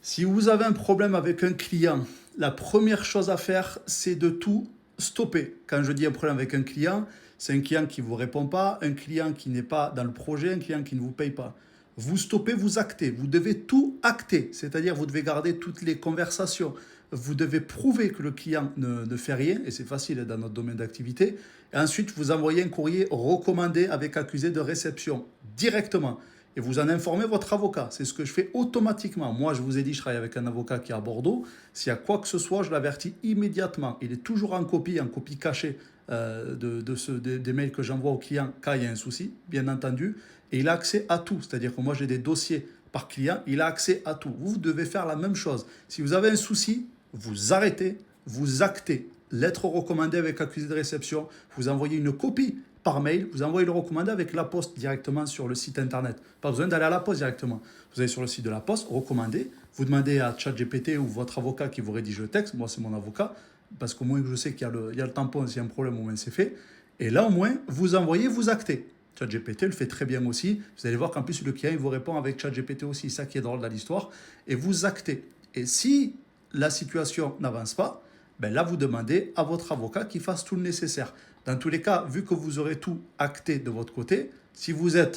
Si vous avez un problème avec un client, la première chose à faire, c'est de tout stopper. Quand je dis un problème avec un client, c'est un client qui ne vous répond pas, un client qui n'est pas dans le projet, un client qui ne vous paye pas. Vous stoppez, vous actez. Vous devez tout acter, c'est-à-dire vous devez garder toutes les conversations. Vous devez prouver que le client ne fait rien, et c'est facile dans notre domaine d'activité. Et ensuite, vous envoyez un courrier recommandé avec accusé de réception directement. Et vous en informez votre avocat. C'est ce que je fais automatiquement. Moi, je vous ai dit, je travaille avec un avocat qui est à Bordeaux. S'il y a quoi que ce soit, je l'avertis immédiatement. Il est toujours en copie cachée des mails que j'envoie aux clients quand il y a un souci, bien entendu. Et il a accès à tout. C'est-à-dire que moi, j'ai des dossiers par client. Il a accès à tout. Vous devez faire la même chose. Si vous avez un souci, vous arrêtez, vous actez. Lettre recommandée avec accusé de réception. Vous envoyez une copie par mail, vous envoyez le recommandé avec la poste directement sur le site internet. Pas besoin d'aller à la poste directement. Vous allez sur le site de la poste, recommandé, vous demandez à ChatGPT ou votre avocat qui vous rédige le texte, moi c'est mon avocat, parce qu'au moins je sais qu'il y a le tampon, s'il y a un problème, au moins c'est fait. Et là au moins, vous envoyez, vous actez. ChatGPT le fait très bien aussi. Vous allez voir qu'en plus le client il vous répond avec ChatGPT aussi, ça qui est drôle dans l'histoire. Et vous actez. Et si la situation n'avance pas, ben là, vous demandez à votre avocat qu'il fasse tout le nécessaire. Dans tous les cas, vu que vous aurez tout acté de votre côté, si vous avez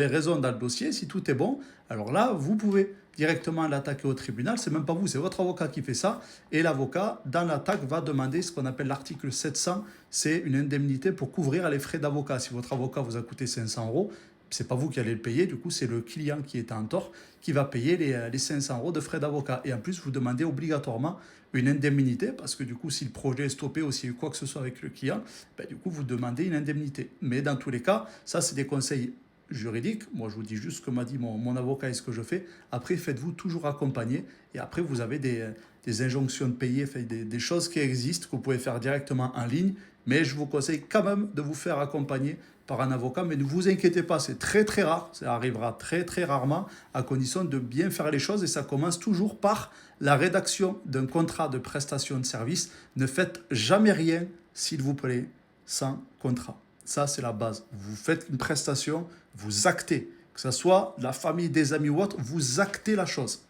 raison dans le dossier, si tout est bon, alors là, vous pouvez directement l'attaquer au tribunal. C'est même pas vous, c'est votre avocat qui fait ça. Et l'avocat, dans l'attaque, va demander ce qu'on appelle l'article 700. C'est une indemnité pour couvrir les frais d'avocat. Si votre avocat vous a coûté 500 euros, c'est pas vous qui allez le payer, du coup c'est le client qui est en tort qui va payer les 500 euros de frais d'avocat. Et en plus vous demandez obligatoirement une indemnité parce que du coup si le projet est stoppé ou s'il y a eu quoi que ce soit avec le client, ben, du coup vous demandez une indemnité. Mais dans tous les cas, ça c'est des conseils juridiques. Moi je vous dis juste ce que m'a dit mon avocat et ce que je fais. Après faites-vous toujours accompagner et après vous avez des injonctions de payer, des choses qui existent que vous pouvez faire directement en ligne. Mais je vous conseille quand même de vous faire accompagner par un avocat. Mais ne vous inquiétez pas, c'est très très rare. Ça arrivera très très rarement à condition de bien faire les choses. Et ça commence toujours par la rédaction d'un contrat de prestation de service. Ne faites jamais rien, s'il vous plaît, sans contrat. Ça, c'est la base. Vous faites une prestation, vous actez. Que ce soit la famille, des amis ou autre, vous actez la chose.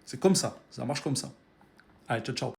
C'est comme ça marche comme ça. Allez, ciao, ciao.